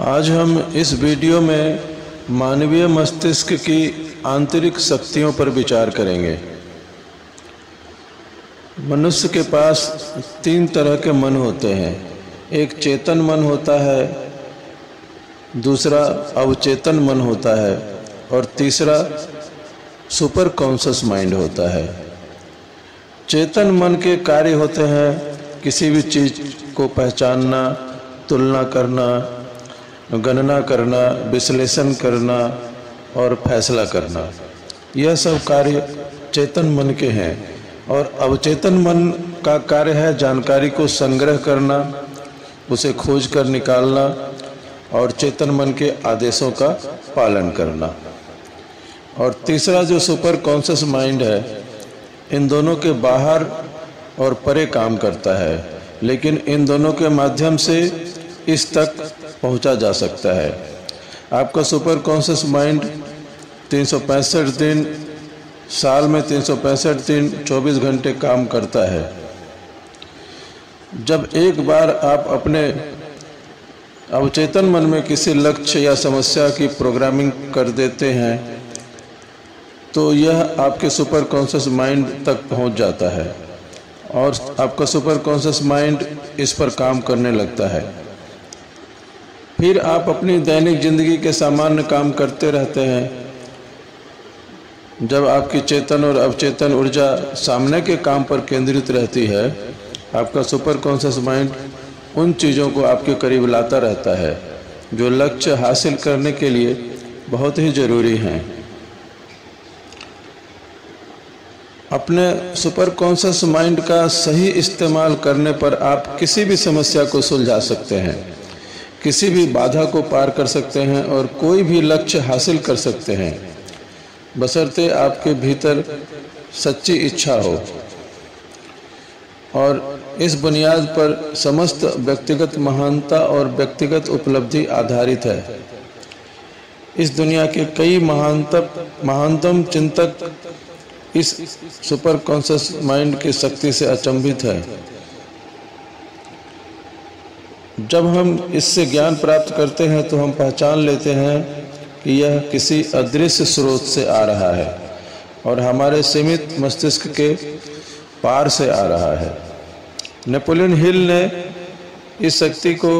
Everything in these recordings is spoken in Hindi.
आज हम इस वीडियो में मानवीय मस्तिष्क की आंतरिक शक्तियों पर विचार करेंगे। मनुष्य के पास 3 तरह के मन होते हैं। एक चेतन मन होता है, दूसरा अवचेतन मन होता है और तीसरा सुपर कॉन्शियस माइंड होता है। चेतन मन के कार्य होते हैं किसी भी चीज़ को पहचानना, तुलना करना, गणना करना, विश्लेषण करना और फैसला करना। यह सब कार्य चेतन मन के हैं। और अवचेतन मन का कार्य है जानकारी को संग्रह करना, उसे खोज कर निकालना और चेतन मन के आदेशों का पालन करना। और तीसरा जो सुपर कॉन्शियस माइंड है, इन दोनों के बाहर और परे काम करता है, लेकिन इन दोनों के माध्यम से इस तक पहुंचा जा सकता है। आपका सुपर कॉन्शियस माइंड 365 दिन, साल में 365 दिन 24 घंटे काम करता है। जब एक बार आप अपने अवचेतन मन में किसी लक्ष्य या समस्या की प्रोग्रामिंग कर देते हैं तो यह आपके सुपर कॉन्शियस माइंड तक पहुंच जाता है और आपका सुपर कॉन्शियस माइंड इस पर काम करने लगता है। फिर आप अपनी दैनिक जिंदगी के सामान्य काम करते रहते हैं। जब आपकी चेतन और अवचेतन ऊर्जा सामने के काम पर केंद्रित रहती है, आपका सुपर कॉन्शियस माइंड उन चीज़ों को आपके करीब लाता रहता है जो लक्ष्य हासिल करने के लिए बहुत ही ज़रूरी हैं। अपने सुपर कॉन्शियस माइंड का सही इस्तेमाल करने पर आप किसी भी समस्या को सुलझा सकते हैं, किसी भी बाधा को पार कर सकते हैं और कोई भी लक्ष्य हासिल कर सकते हैं, बशर्ते आपके भीतर सच्ची इच्छा हो। और इस बुनियाद पर समस्त व्यक्तिगत महानता और व्यक्तिगत उपलब्धि आधारित है। इस दुनिया के कई महानतम चिंतक इस सुपर कॉन्शियस माइंड की शक्ति से अचंभित है। जब हम इससे ज्ञान प्राप्त करते हैं तो हम पहचान लेते हैं कि यह किसी अदृश्य स्रोत से आ रहा है और हमारे सीमित मस्तिष्क के पार से आ रहा है। नेपोलियन हिल ने इस शक्ति को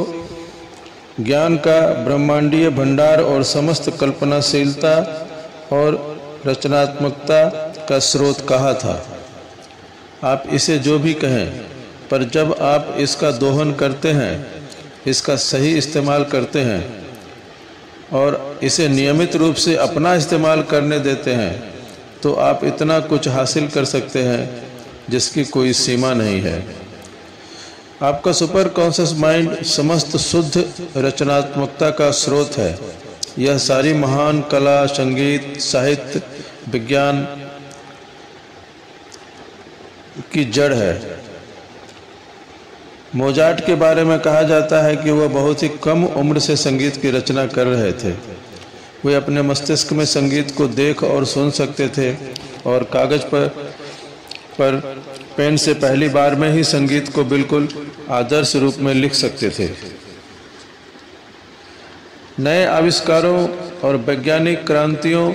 ज्ञान का ब्रह्मांडीय भंडार और समस्त कल्पनाशीलता और रचनात्मकता का स्रोत कहा था। आप इसे जो भी कहें, पर जब आप इसका दोहन करते हैं, इसका सही इस्तेमाल करते हैं और इसे नियमित रूप से अपना इस्तेमाल करने देते हैं तो आप इतना कुछ हासिल कर सकते हैं जिसकी कोई सीमा नहीं है। आपका सुपर कॉन्शियस माइंड समस्त शुद्ध रचनात्मकता का स्रोत है। यह सारी महान कला, संगीत, साहित्य, विज्ञान की जड़ है। मोजार्ट के बारे में कहा जाता है कि वह बहुत ही कम उम्र से संगीत की रचना कर रहे थे। वे अपने मस्तिष्क में संगीत को देख और सुन सकते थे और कागज पर पेन से पहली बार में ही संगीत को बिल्कुल आदर्श रूप में लिख सकते थे। नए आविष्कारों और वैज्ञानिक क्रांतियों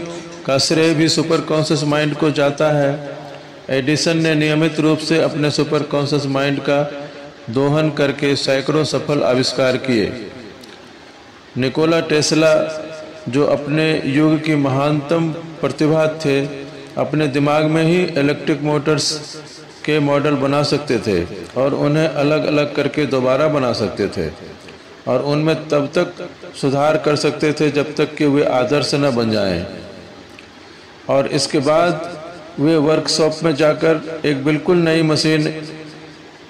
का श्रेय भी सुपर कॉन्शियस माइंड को जाता है। एडिसन ने नियमित रूप से अपने सुपर कॉन्शियस माइंड का दोहन करके सैकड़ों सफल आविष्कार किए। निकोला टेस्ला, जो अपने युग की महानतम प्रतिभा थे, अपने दिमाग में ही इलेक्ट्रिक मोटर्स के मॉडल बना सकते थे और उन्हें अलग अलग करके दोबारा बना सकते थे और उनमें तब तक सुधार कर सकते थे जब तक कि वे आदर्श न बन जाएं। और इसके बाद वे वर्कशॉप में जाकर एक बिल्कुल नई मशीन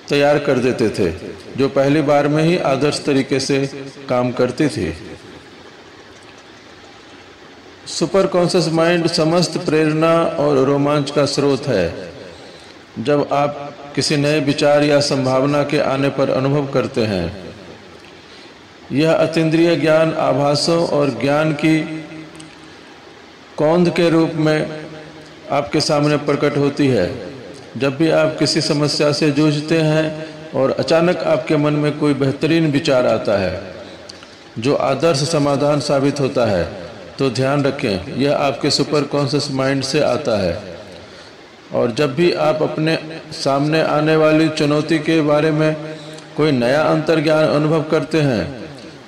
तैयार कर देते थे जो पहली बार में ही आदर्श तरीके से काम करती थी। सुपर कॉन्शियस माइंड समस्त प्रेरणा और रोमांच का स्रोत है। जब आप किसी नए विचार या संभावना के आने पर अनुभव करते हैं, यह अतीन्द्रिय ज्ञान आभासों और ज्ञान की कौंध के रूप में आपके सामने प्रकट होती है। जब भी आप किसी समस्या से जूझते हैं और अचानक आपके मन में कोई बेहतरीन विचार आता है, जो आदर्श समाधान साबित होता है। तो ध्यान रखें, यह आपके सुपर कॉन्शियस माइंड से आता है। और जब भी आप अपने सामने आने वाली चुनौती के बारे में कोई नया अंतर्ज्ञान अनुभव करते हैं,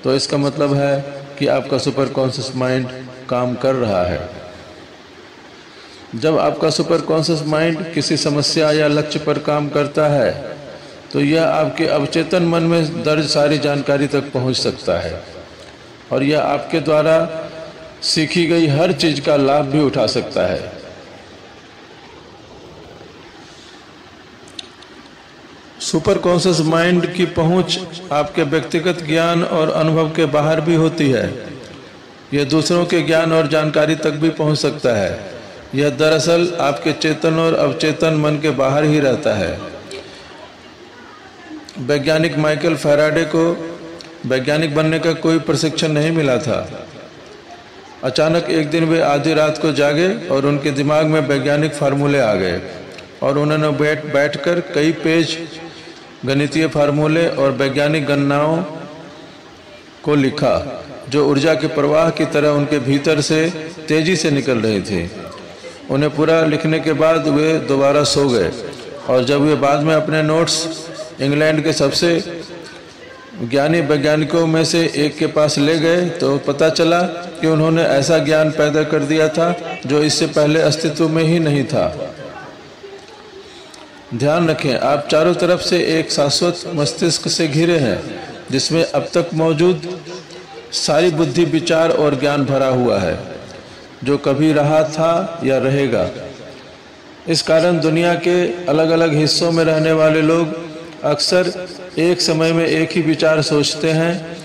तो इसका मतलब है कि आपका सुपर कॉन्शियस माइंड काम कर रहा है। जब आपका सुपर कॉन्शियस माइंड किसी समस्या या लक्ष्य पर काम करता है, तो यह आपके अवचेतन मन में दर्ज सारी जानकारी तक पहुंच सकता है और यह आपके द्वारा सीखी गई हर चीज का लाभ भी उठा सकता है। सुपर कॉन्शियस माइंड की पहुंच आपके व्यक्तिगत ज्ञान और अनुभव के बाहर भी होती है। यह दूसरों के ज्ञान और जानकारी तक भी पहुंच सकता है। यह दरअसल आपके चेतन और अवचेतन मन के बाहर ही रहता है। वैज्ञानिक माइकल फैराडे को वैज्ञानिक बनने का कोई प्रशिक्षण नहीं मिला था। अचानक एक दिन वे आधी रात को जागे और उनके दिमाग में वैज्ञानिक फार्मूले आ गए और उन्होंने बैठकर कई पेज गणितीय फार्मूले और वैज्ञानिक गणनाओं को लिखा, जो ऊर्जा के प्रवाह की तरह उनके भीतर से तेजी से निकल रही थी। उन्हें पूरा लिखने के बाद वे दोबारा सो गए और जब वे बाद में अपने नोट्स इंग्लैंड के सबसे ज्ञानी वैज्ञानिकों में से एक के पास ले गए, तो पता चला कि उन्होंने ऐसा ज्ञान पैदा कर दिया था जो इससे पहले अस्तित्व में ही नहीं था। ध्यान रखें, आप चारों तरफ से एक शाश्वत मस्तिष्क से घिरे हैं, जिसमें अब तक मौजूद सारी बुद्धि, विचार और ज्ञान भरा हुआ है, जो कभी रहा था या रहेगा। इस कारण दुनिया के अलग अलग हिस्सों में रहने वाले लोग अक्सर एक समय में एक ही विचार सोचते हैं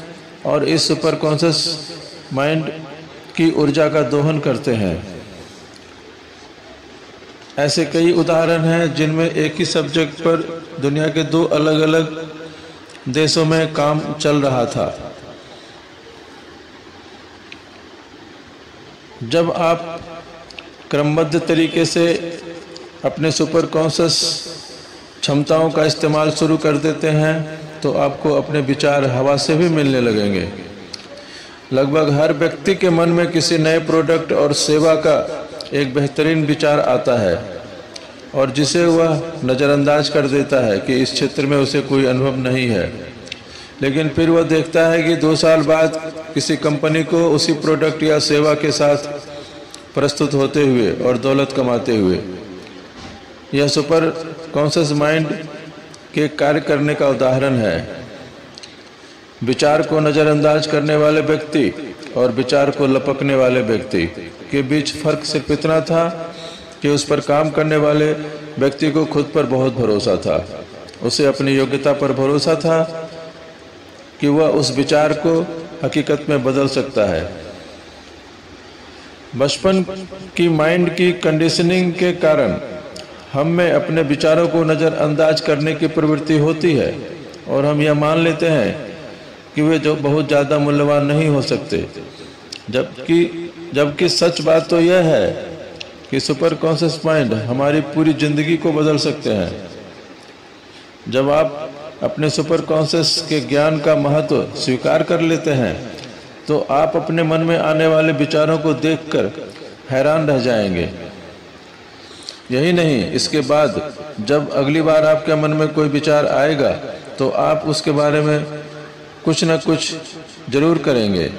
और इस सुपर कॉन्शियस माइंड की ऊर्जा का दोहन करते हैं। ऐसे कई उदाहरण हैं जिनमें एक ही सब्जेक्ट पर दुनिया के दो अलग अलग देशों में काम चल रहा था। जब आप क्रमबद्ध तरीके से अपने सुपर कॉन्शियस क्षमताओं का इस्तेमाल शुरू कर देते हैं, तो आपको अपने विचार हवा से भी मिलने लगेंगे। लगभग हर व्यक्ति के मन में किसी नए प्रोडक्ट और सेवा का एक बेहतरीन विचार आता है और जिसे वह नज़रअंदाज कर देता है कि इस क्षेत्र में उसे कोई अनुभव नहीं है। लेकिन फिर वह देखता है कि 2 साल बाद किसी कंपनी को उसी प्रोडक्ट या सेवा के साथ प्रस्तुत होते हुए और दौलत कमाते हुए। यह सुपर कॉन्शियस माइंड के कार्य करने का उदाहरण है। विचार को नज़रअंदाज करने वाले व्यक्ति और विचार को लपकने वाले व्यक्ति के बीच फर्क सिर्फ इतना था कि उस पर काम करने वाले व्यक्ति को खुद पर बहुत भरोसा था। उसे अपनी योग्यता पर भरोसा था कि वह उस विचार को हकीकत में बदल सकता है। बचपन की माइंड की कंडीशनिंग के कारण हम में अपने विचारों को नज़रअंदाज करने की प्रवृत्ति होती है और हम यह मान लेते हैं कि वे जो बहुत ज़्यादा मूल्यवान नहीं हो सकते, जबकि सच बात तो यह है कि सुपर कॉन्शियस माइंड हमारी पूरी ज़िंदगी को बदल सकते हैं। जब आप अपने सुपर कॉन्शियस के ज्ञान का महत्व स्वीकार कर लेते हैं, तो आप अपने मन में आने वाले विचारों को देखकर हैरान रह जाएंगे। यही नहीं, इसके बाद जब अगली बार आपके मन में कोई विचार आएगा, तो आप उसके बारे में कुछ न कुछ जरूर करेंगे।